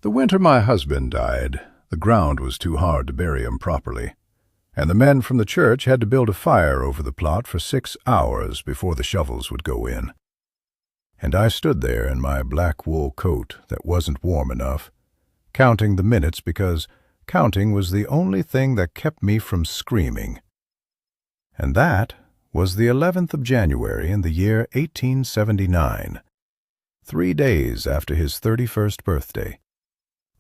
The winter my husband died, the ground was too hard to bury him properly, and the men from the church had to build a fire over the plot for 6 hours before the shovels would go in. And I stood there in my black wool coat that wasn't warm enough, counting the minutes because counting was the only thing that kept me from screaming. And that was the 11th of January in the year 1879, 3 days after his 31st birthday,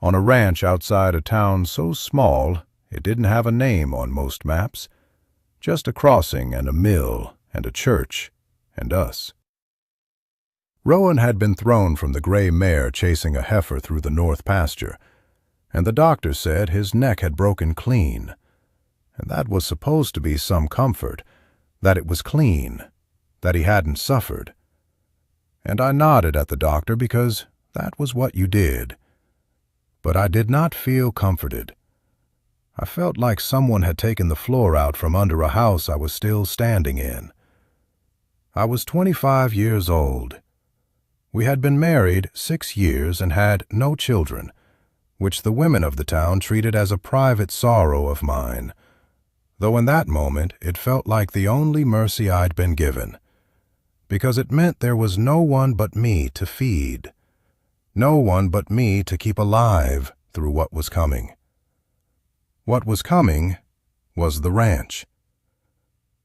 on a ranch outside a town so small it didn't have a name on most maps, just a crossing and a mill and a church and us. Rowan had been thrown from the gray mare chasing a heifer through the north pasture, and the doctor said his neck had broken clean, and that was supposed to be some comfort, that it was clean, that he hadn't suffered. And I nodded at the doctor because that was what you did. But I did not feel comforted. I felt like someone had taken the floor out from under a house I was still standing in. I was 25 years old. We had been married 6 years and had no children, which the women of the town treated as a private sorrow of mine, though in that moment it felt like the only mercy I'd been given, because it meant there was no one but me to feed, no one but me to keep alive through what was coming. What was coming was the ranch.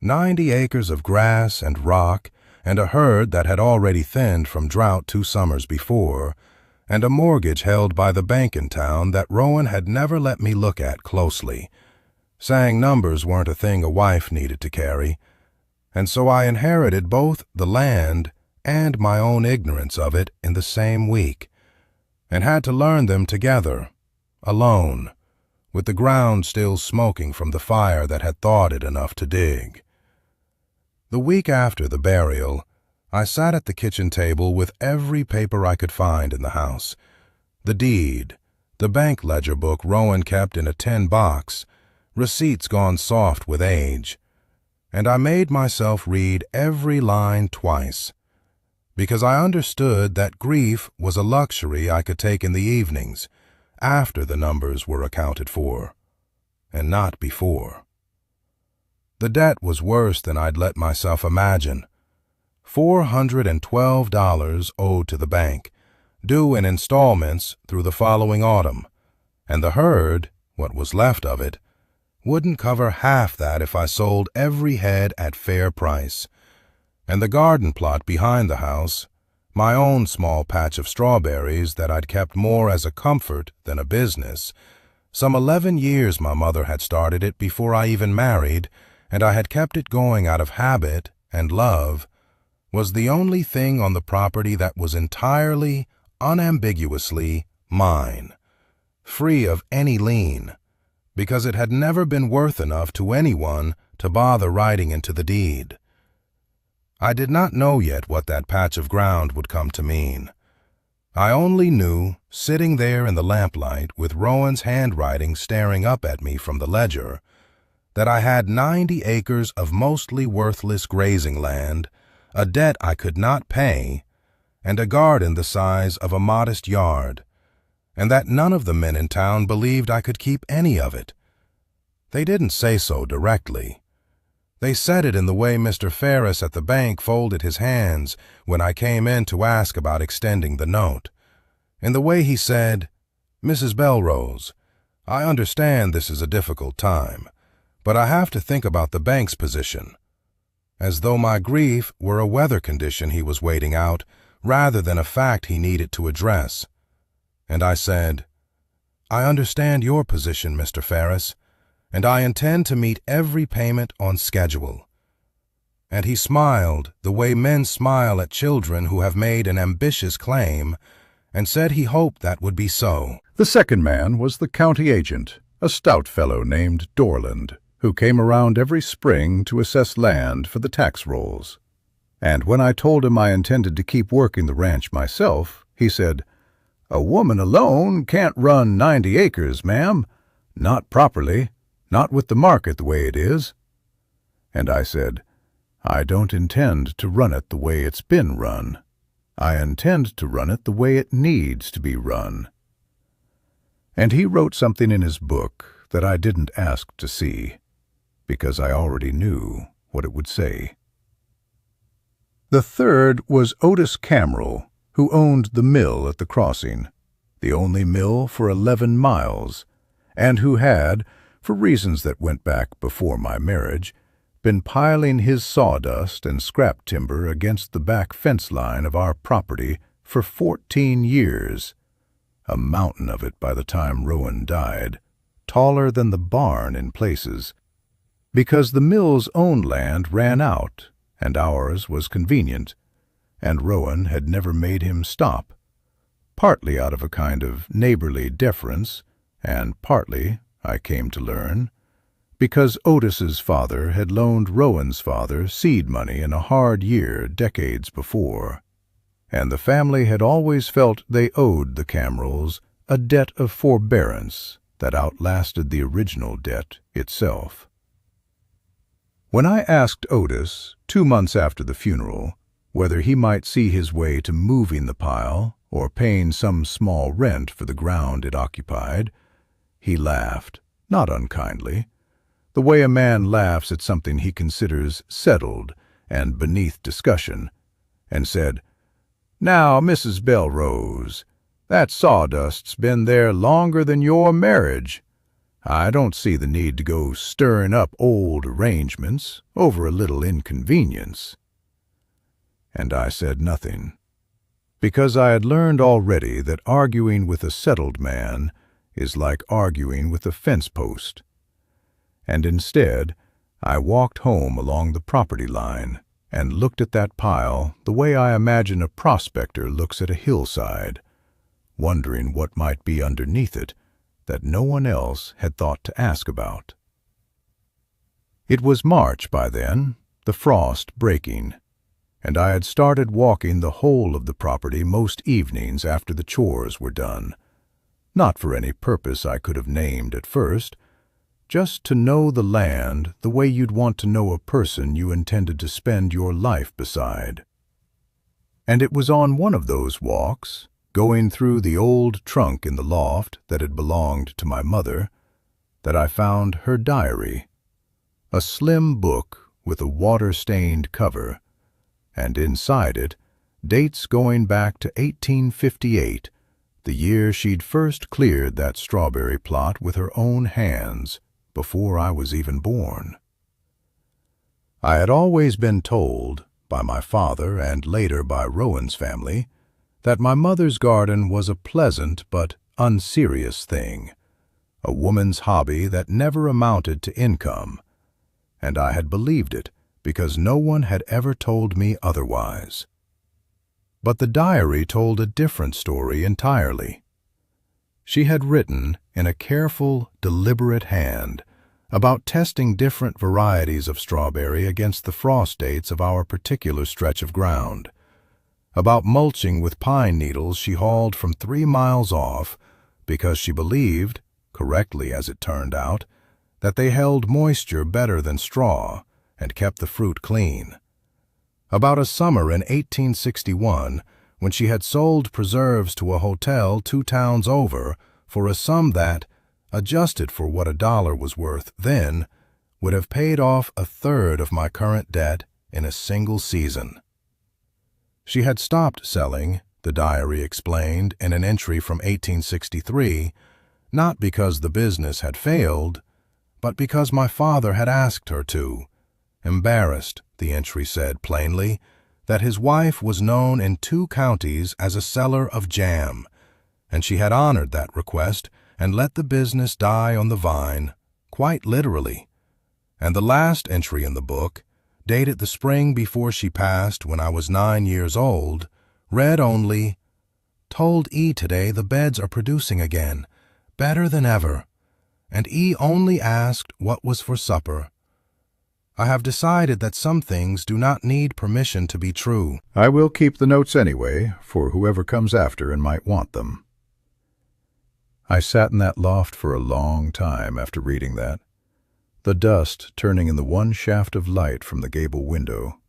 90 acres of grass and rock, and a herd that had already thinned from drought 2 summers before, and a mortgage held by the bank in town that Rowan had never let me look at closely, saying numbers weren't a thing a wife needed to carry, and so I inherited both the land and my own ignorance of it in the same week, and had to learn them together, alone, with the ground still smoking from the fire that had thawed it enough to dig. The week after the burial, I sat at the kitchen table with every paper I could find in the house, the deed, the bank ledger book Rowan kept in a tin box, receipts gone soft with age, and I made myself read every line twice, because I understood that grief was a luxury I could take in the evenings, after the numbers were accounted for, and not before. The debt was worse than I'd let myself imagine. $412 owed to the bank, due in installments through the following autumn, and the herd, what was left of it, wouldn't cover half that if I sold every head at fair price, and the garden plot behind the house, my own small patch of strawberries that I'd kept more as a comfort than a business. Some 11 years my mother had started it before I even married, and I had kept it going out of habit and love, was the only thing on the property that was entirely, unambiguously mine, free of any lien, because it had never been worth enough to anyone to bother writing into the deed. I did not know yet what that patch of ground would come to mean. I only knew, sitting there in the lamplight with Rowan's handwriting staring up at me from the ledger, that I had 90 acres of mostly worthless grazing land, a debt I could not pay, and a garden the size of a modest yard, and that none of the men in town believed I could keep any of it. They didn't say so directly. They said it in the way Mr. Ferris at the bank folded his hands when I came in to ask about extending the note, in the way he said, "Mrs. Belrose, I understand this is a difficult time, but I have to think about the bank's position," as though my grief were a weather condition he was waiting out rather than a fact he needed to address. And I said, "I understand your position, Mr. Ferris, and I intend to meet every payment on schedule." And he smiled the way men smile at children who have made an ambitious claim, and said he hoped that would be so. The second man was the county agent, a stout fellow named Dorland, who came around every spring to assess land for the tax rolls. And when I told him I intended to keep working the ranch myself, he said, "A woman alone can't run 90 acres, ma'am. Not properly. Not with the market the way it is." And I said, "I don't intend to run it the way it's been run. I intend to run it the way it needs to be run." And he wrote something in his book that I didn't ask to see, because I already knew what it would say. The third was Otis Camrell, who owned the mill at the crossing, the only mill for 11 miles, and who had, for reasons that went back before my marriage, been piling his sawdust and scrap timber against the back fence line of our property for 14 years, a mountain of it by the time Rowan died, taller than the barn in places, because the mill's own land ran out and ours was convenient, and Rowan had never made him stop, partly out of a kind of neighborly deference, and partly, I came to learn, because Otis's father had loaned Rowan's father seed money in a hard year decades before, and the family had always felt they owed the Camrells a debt of forbearance that outlasted the original debt itself. When I asked Otis, 2 months after the funeral, whether he might see his way to moving the pile or paying some small rent for the ground it occupied, he laughed, not unkindly, the way a man laughs at something he considers settled and beneath discussion, and said, "Now, Mrs. Belrose, that sawdust's been there longer than your marriage. I don't see the need to go stirring up old arrangements over a little inconvenience." And I said nothing, because I had learned already that arguing with a settled man is like arguing with a fence post. And instead, I walked home along the property line and looked at that pile the way I imagine a prospector looks at a hillside, wondering what might be underneath it that no one else had thought to ask about. It was March by then, the frost breaking, and I had started walking the whole of the property most evenings after the chores were done, not for any purpose I could have named at first, just to know the land the way you'd want to know a person you intended to spend your life beside. And it was on one of those walks, going through the old trunk in the loft that had belonged to my mother, that I found her diary, a slim book with a water-stained cover, and inside it, dates going back to 1858, the year she'd first cleared that strawberry plot with her own hands, before I was even born. I had always been told, by my father and later by Rowan's family, that my mother's garden was a pleasant but unserious thing, a woman's hobby that never amounted to income, and I had believed it because no one had ever told me otherwise. But the diary told a different story entirely. She had written, in a careful, deliberate hand, about testing different varieties of strawberry against the frost dates of our particular stretch of ground, about mulching with pine needles she hauled from 3 miles off because she believed, correctly as it turned out, that they held moisture better than straw and kept the fruit clean, about a summer in 1861 when she had sold preserves to a hotel 2 towns over for a sum that, adjusted for what $1 was worth then, would have paid off 1/3 of my current debt in a single season. She had stopped selling, the diary explained in an entry from 1863, not because the business had failed, but because my father had asked her to, embarrassed, the entry said plainly, that his wife was known in 2 counties as a seller of jam, and she had honored that request and let the business die on the vine, quite literally. And the last entry in the book, dated the spring before she passed when I was 9 years old, read only, "Told E today the beds are producing again, better than ever, and E only asked what was for supper. I have decided that some things do not need permission to be true." I will keep the notes anyway, for whoever comes after and might want them. I sat in that loft for a long time after reading that, the dust turning in the one shaft of light from the gable window,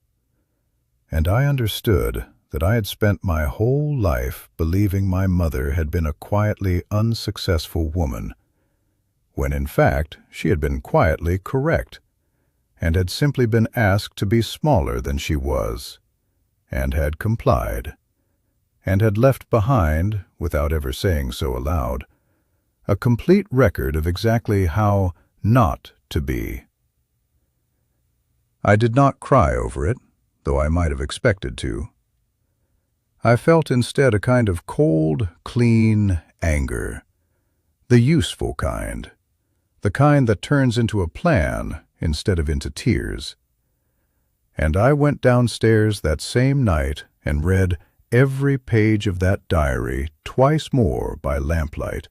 and I understood that I had spent my whole life believing my mother had been a quietly unsuccessful woman, when in fact she had been quietly correct, and had simply been asked to be smaller than she was, and had complied, and had left behind, without ever saying so aloud, a complete record of exactly how not to be. I did not cry over it, though I might have expected to. I felt instead a kind of cold, clean anger, the useful kind, the kind that turns into a plan instead of into tears. And I went downstairs that same night and read every page of that diary twice more by lamplight,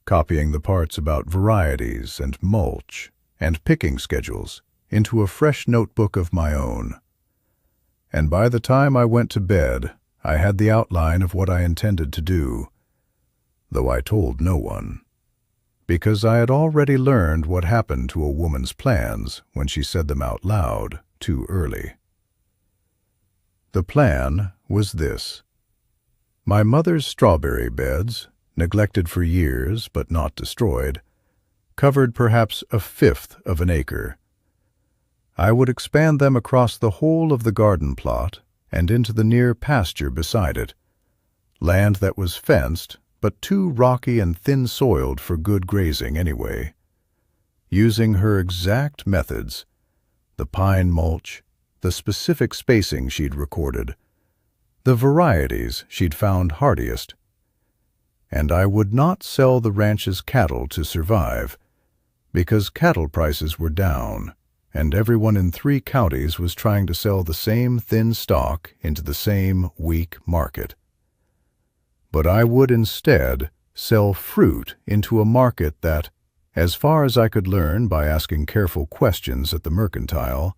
copying the parts about varieties and mulch and picking schedules into a fresh notebook of my own. And by the time I went to bed, I had the outline of what I intended to do, though I told no one, because I had already learned what happened to a woman's plans when she said them out loud too early. The plan was this. My mother's strawberry beds, neglected for years but not destroyed, covered perhaps a fifth of an acre. I would expand them across the whole of the garden plot and into the near pasture beside it, land that was fenced but too rocky and thin-soiled for good grazing anyway. Using her exact methods, the pine mulch, the specific spacing she'd recorded, the varieties she'd found hardiest. And I would not sell the ranch's cattle to survive, because cattle prices were down, and everyone in 3 counties was trying to sell the same thin stock into the same weak market. But I would instead sell fruit into a market that, as far as I could learn by asking careful questions at the mercantile,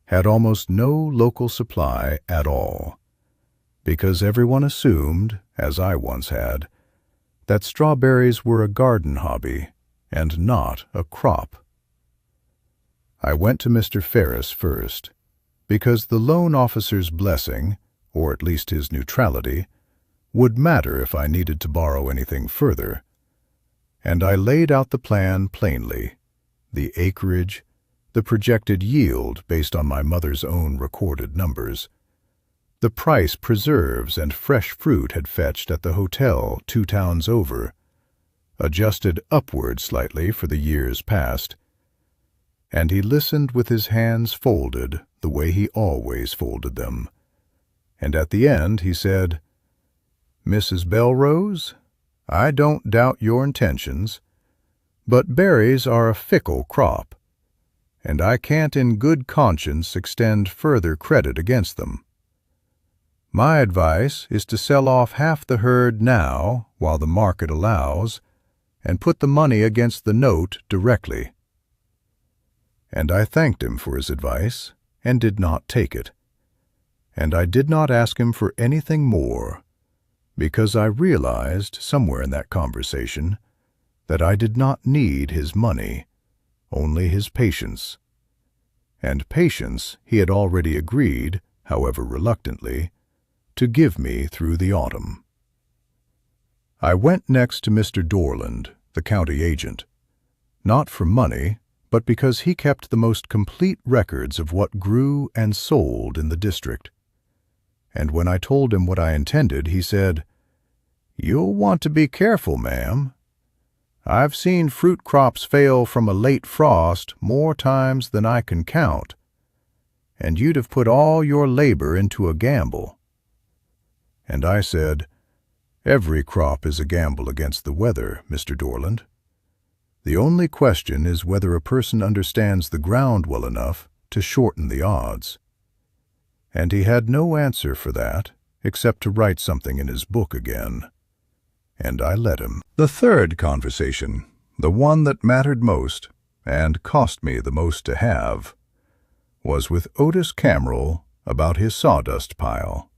had almost no local supply at all, because everyone assumed, as I once had, that strawberries were a garden hobby and not a crop. I went to Mr. Ferris first, because the loan officer's blessing, or at least his neutrality, would matter if I needed to borrow anything further, and I laid out the plan plainly, the acreage, the projected yield based on my mother's own recorded numbers, the price preserves and fresh fruit had fetched at the hotel 2 towns over, adjusted upward slightly for the years past, and he listened with his hands folded the way he always folded them, and at the end he said, "Mrs. Belrose, I don't doubt your intentions, but berries are a fickle crop, and I can't in good conscience extend further credit against them. My advice is to sell off half the herd now, while the market allows, and put the money against the note directly." And I thanked him for his advice, and did not take it. And I did not ask him for anything more, because I realized, somewhere in that conversation, that I did not need his money, only his patience. And patience he had already agreed, however reluctantly, to give me through the autumn. I went next to Mr. Dorland, the county agent, not for money, but because he kept the most complete records of what grew and sold in the district. And when I told him what I intended, he said, "You'll want to be careful, ma'am. I've seen fruit crops fail from a late frost more times than I can count, and you'd have put all your labor into a gamble." And I said, "Every crop is a gamble against the weather, Mr. Dorland. The only question is whether a person understands the ground well enough to shorten the odds." And he had no answer for that, except to write something in his book again. And I let him. The third conversation, the one that mattered most, and cost me the most to have, was with Otis Camerel about his sawdust pile.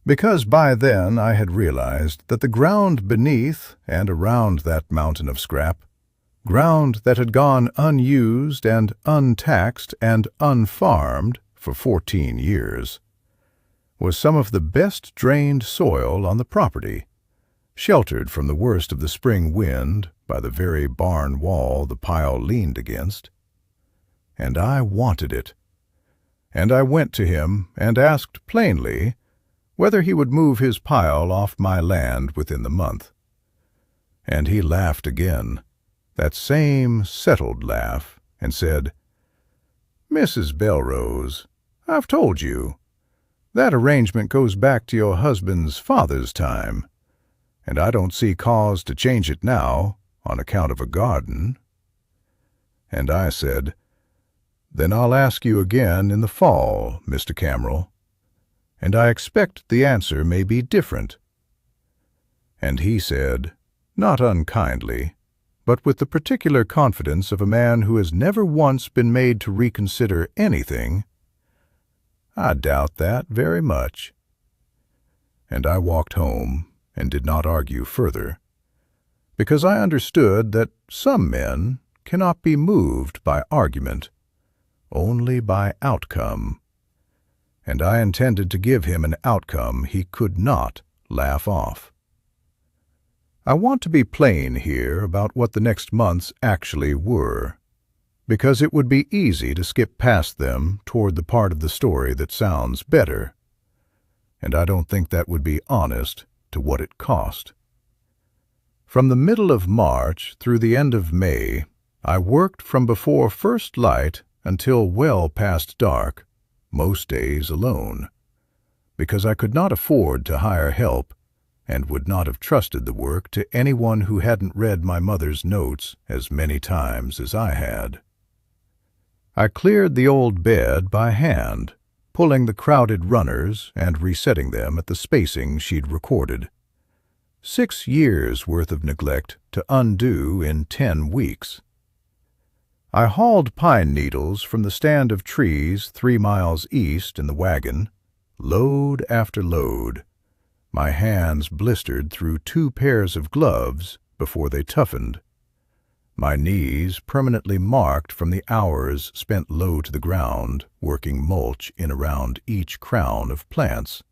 Because by then I had realized that the ground beneath and around that mountain of scrap, ground that had gone unused and untaxed and unfarmed for 14 years, was some of the best drained soil on the property, sheltered from the worst of the spring wind by the very barn wall the pile leaned against. And I wanted it. And I went to him and asked plainly whether he would move his pile off my land within the month. And he laughed again, that same settled laugh, and said, "Mrs. Belrose, I've told you, that arrangement goes back to your husband's father's time, and I don't see cause to change it now on account of a garden." And I said, "Then I'll ask you again in the fall, Mr. Cameron, and I expect the answer may be different." And he said, not unkindly, but with the particular confidence of a man who has never once been made to reconsider anything, "I doubt that very much." And I walked home and did not argue further, because I understood that some men cannot be moved by argument, only by outcome, and I intended to give him an outcome he could not laugh off. I want to be plain here about what the next months actually were, because it would be easy to skip past them toward the part of the story that sounds better, and I don't think that would be honest to what it cost. From the middle of March through the end of May, I worked from before first light until well past dark, most days alone, because I could not afford to hire help and would not have trusted the work to anyone who hadn't read my mother's notes as many times as I had. I cleared the old bed by hand, pulling the crowded runners and resetting them at the spacing she'd recorded. 6 years' worth of neglect to undo in 10 weeks. I hauled pine needles from the stand of trees 3 miles east in the wagon, load after load, my hands blistered through 2 pairs of gloves before they toughened, my knees permanently marked from the hours spent low to the ground working mulch in around each crown of plants.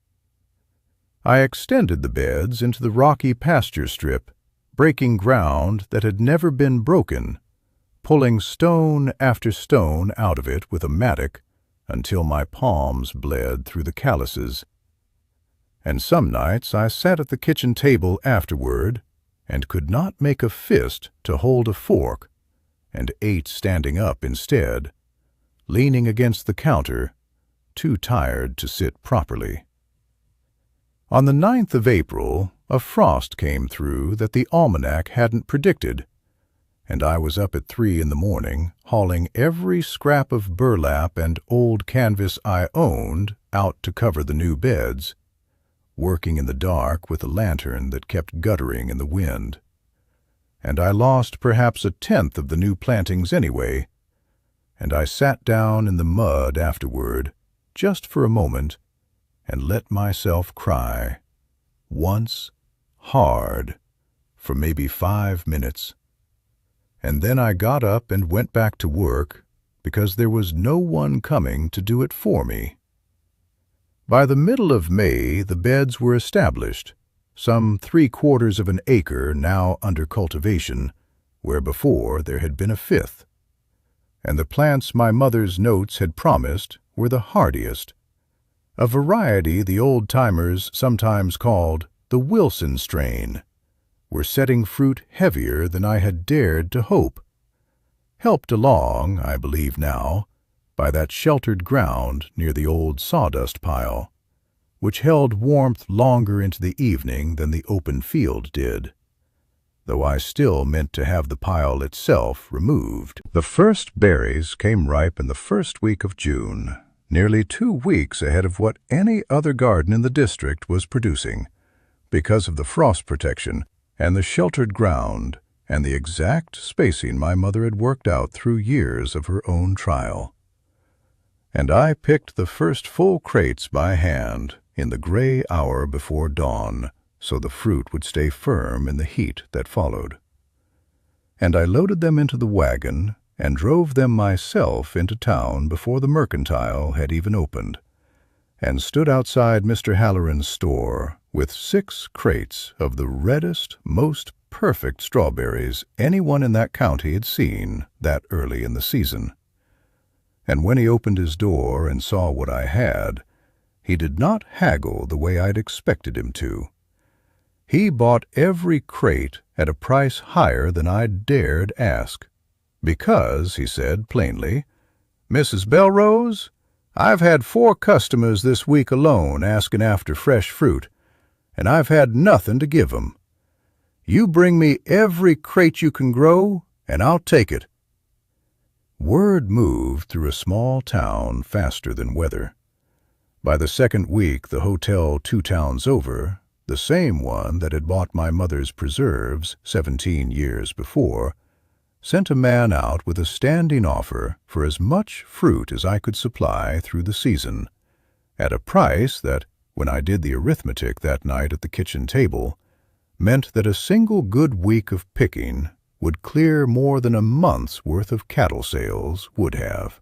I extended the beds into the rocky pasture strip, breaking ground that had never been broken, pulling stone after stone out of it with a mattock until my palms bled through the calluses. And some nights I sat at the kitchen table afterward and could not make a fist to hold a fork, and ate standing up instead, leaning against the counter, too tired to sit properly. On the 9th of April, a frost came through that the almanac hadn't predicted, and I was up at 3 in the morning, hauling every scrap of burlap and old canvas I owned out to cover the new beds, working in the dark with a lantern that kept guttering in the wind. And I lost perhaps 1/10 of the new plantings anyway, and I sat down in the mud afterward, just for a moment, and let myself cry, once, hard, for maybe 5 minutes. And then I got up and went back to work because there was no one coming to do it for me. By the middle of May, the beds were established, some 3/4 of an acre now under cultivation, where before there had been a 1/5. And the plants my mother's notes had promised were the hardiest, a variety the old-timers sometimes called the Wilson strain, were setting fruit heavier than I had dared to hope, helped along, I believe now, by that sheltered ground near the old sawdust pile, which held warmth longer into the evening than the open field did, though I still meant to have the pile itself removed. The first berries came ripe in the first week of June, nearly 2 weeks ahead of what any other garden in the district was producing, because of the frost protection and the sheltered ground and the exact spacing my mother had worked out through years of her own trial. And I picked the first full crates by hand in the gray hour before dawn, so the fruit would stay firm in the heat that followed. And I loaded them into the wagon and drove them myself into town before the mercantile had even opened, and stood outside Mr. Halloran's store with 6 crates of the reddest, most perfect strawberries anyone in that county had seen that early in the season. And when he opened his door and saw what I had, he did not haggle the way I'd expected him to. He bought every crate at a price higher than I'd dared ask. Because, he said plainly, "Mrs. Belrose, I've had 4 customers this week alone asking after fresh fruit, and I've had nothing to give 'em. You bring me every crate you can grow, and I'll take it." Word moved through a small town faster than weather. By the second week, the hotel 2 towns over, the same one that had bought my mother's preserves 17 years before, sent a man out with a standing offer for as much fruit as I could supply through the season, at a price that, when I did the arithmetic that night at the kitchen table, meant that a single good week of picking would clear more than a month's worth of cattle sales would have.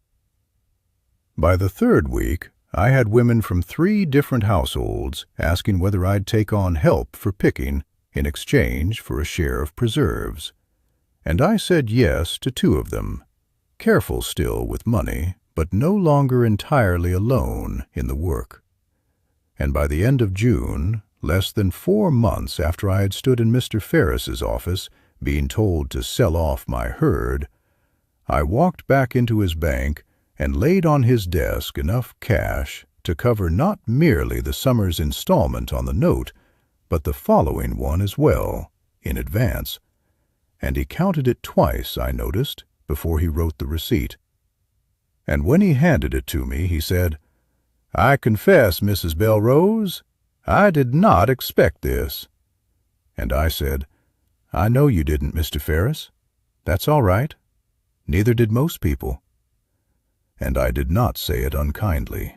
By the 3rd week, I had women from 3 different households asking whether I'd take on help for picking in exchange for a share of preserves, and I said yes to 2 of them, careful still with money, but no longer entirely alone in the work. And by the end of June, less than 4 months after I had stood in Mr. Ferris's office being told to sell off my herd, I walked back into his bank and laid on his desk enough cash to cover not merely the summer's installment on the note, but the following one as well, in advance. And he counted it twice, I noticed, before he wrote the receipt. And when he handed it to me, he said, "I confess, Mrs. Belrose, I did not expect this." And I said, "I know you didn't, Mr. Ferris. That's all right. Neither did most people." And I did not say it unkindly,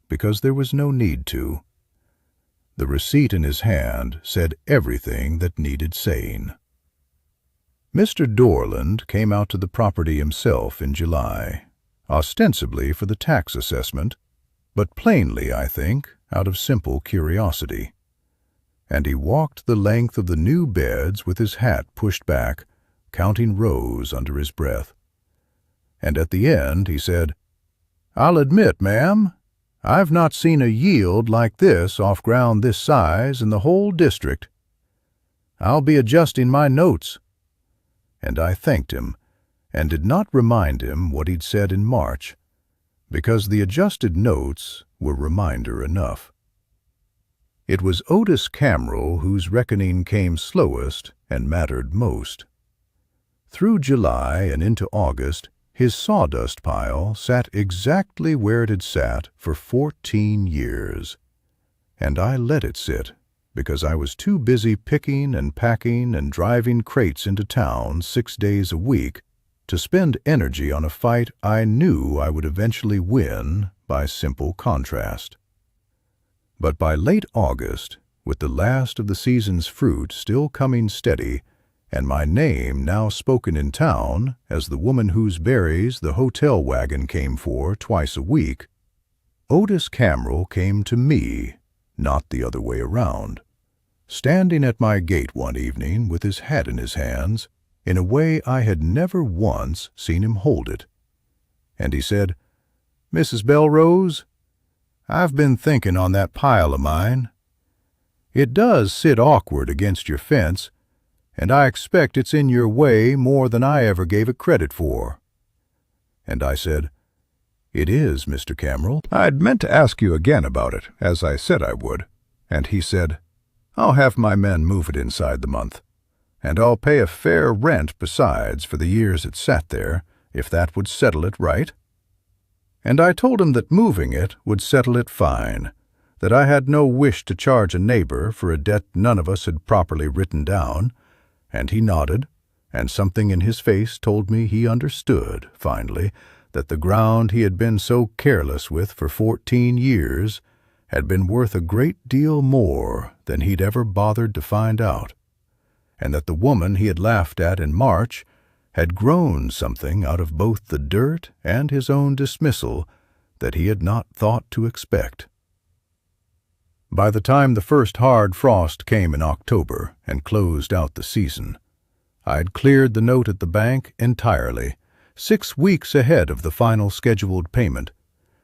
because there was no need to. The receipt in his hand said everything that needed saying. Mr. Dorland came out to the property himself in July, ostensibly for the tax assessment, but plainly, I think, out of simple curiosity. And he walked the length of the new beds with his hat pushed back, counting rows under his breath. And at the end he said, "I'll admit, ma'am, I've not seen a yield like this off ground this size in the whole district. I'll be adjusting my notes." And I thanked him, and did not remind him what he'd said in March, because the adjusted notes were reminder enough. It was Otis Camrell whose reckoning came slowest and mattered most. Through July and into August, his sawdust pile sat exactly where it had sat for 14 years, and I let it sit because I was too busy picking and packing and driving crates into town 6 days a week to spend energy on a fight I knew I would eventually win by simple contrast. But by late August, with the last of the season's fruit still coming steady, and my name now spoken in town as the woman whose berries the hotel wagon came for twice a week, Otis Camrell came to me, not the other way around, standing at my gate one evening with his hat in his hands in a way I had never once seen him hold it. And he said, "Mrs. Belrose, I've been thinking on that pile of mine. It does sit awkward against your fence, and I expect it's in your way more than I ever gave it credit for." And I said, "It is, Mr. Camrell. I'd meant to ask you again about it, as I said I would." And he said, "I'll have my men move it inside the month, and I'll pay a fair rent besides for the years it sat there, if that would settle it right." And I told him that moving it would settle it fine, that I had no wish to charge a neighbor for a debt none of us had properly written down, and he nodded, and something in his face told me he understood, finally, that the ground he had been so careless with for 14 years had been worth a great deal more than he'd ever bothered to find out, and that the woman he had laughed at in March had grown something out of both the dirt and his own dismissal that he had not thought to expect. By the time the first hard frost came in October and closed out the season, I'd cleared the note at the bank entirely, 6 weeks ahead of the final scheduled payment,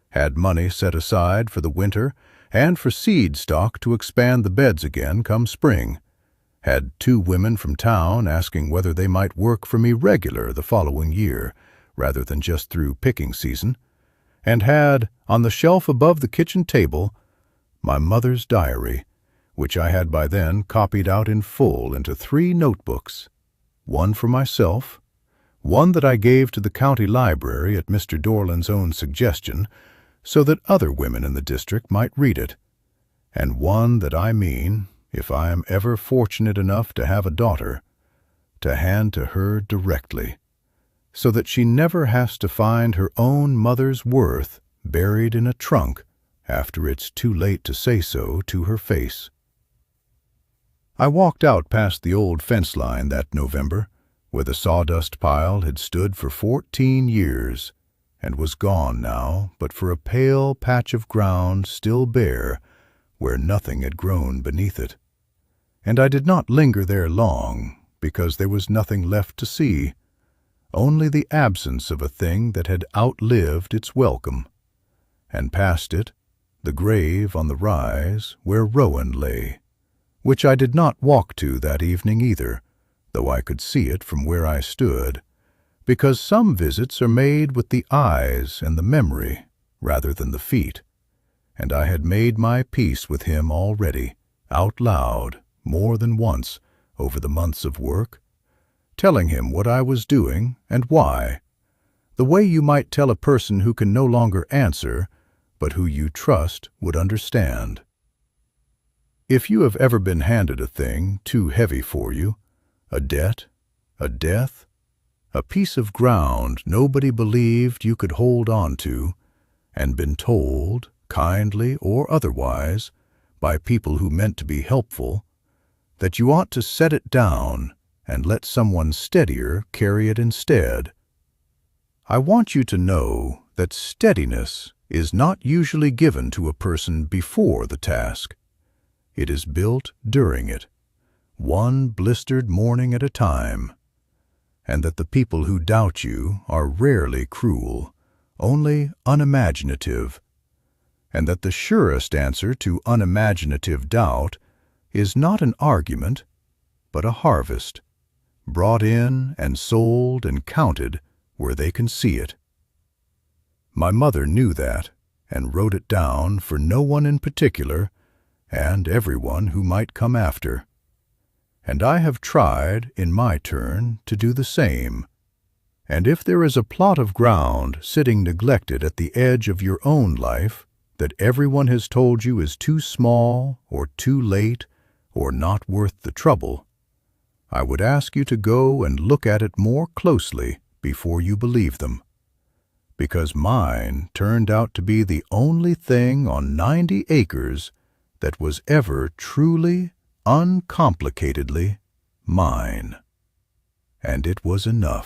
had money set aside for the winter and for seed stock to expand the beds again come spring, had 2 women from town asking whether they might work for me regular the following year, rather than just through picking season, and had, on the shelf above the kitchen table, my mother's diary, which I had by then copied out in full into 3 notebooks, one for myself, one that I gave to the county library at Mr. Dorland's own suggestion so that other women in the district might read it, and one that I mean, if I am ever fortunate enough to have a daughter, to hand to her directly, so that she never has to find her own mother's worth buried in a trunk after it's too late to say so to her face. I walked out past the old fence line that November, where the sawdust pile had stood for 14 years, and was gone now but for a pale patch of ground still bare, where nothing had grown beneath it. And I did not linger there long, because there was nothing left to see, only the absence of a thing that had outlived its welcome. And past it, the grave on the rise where Rowan lay, which I did not walk to that evening either, though I could see it from where I stood, because some visits are made with the eyes and the memory rather than the feet, and I had made my peace with him already, out loud, more than once, over the months of work, telling him what I was doing and why, the way you might tell a person who can no longer answer, but who you trust would understand. If you have ever been handed a thing too heavy for you, a debt, a death, a piece of ground nobody believed you could hold on to, and been told, kindly or otherwise, by people who meant to be helpful, that you ought to set it down and let someone steadier carry it instead, I want you to know that steadiness is not usually given to a person before the task. It is built during it, one blistered morning at a time, and that the people who doubt you are rarely cruel, only unimaginative, and that the surest answer to unimaginative doubt is not an argument, but a harvest, brought in and sold and counted where they can see it. My mother knew that, and wrote it down for no one in particular, and everyone who might come after. And I have tried, in my turn, to do the same. And if there is a plot of ground sitting neglected at the edge of your own life that everyone has told you is too small or too late or not worth the trouble, I would ask you to go and look at it more closely before you believe them, because mine turned out to be the only thing on 90 acres that was ever truly, uncomplicatedly mine. And it was enough.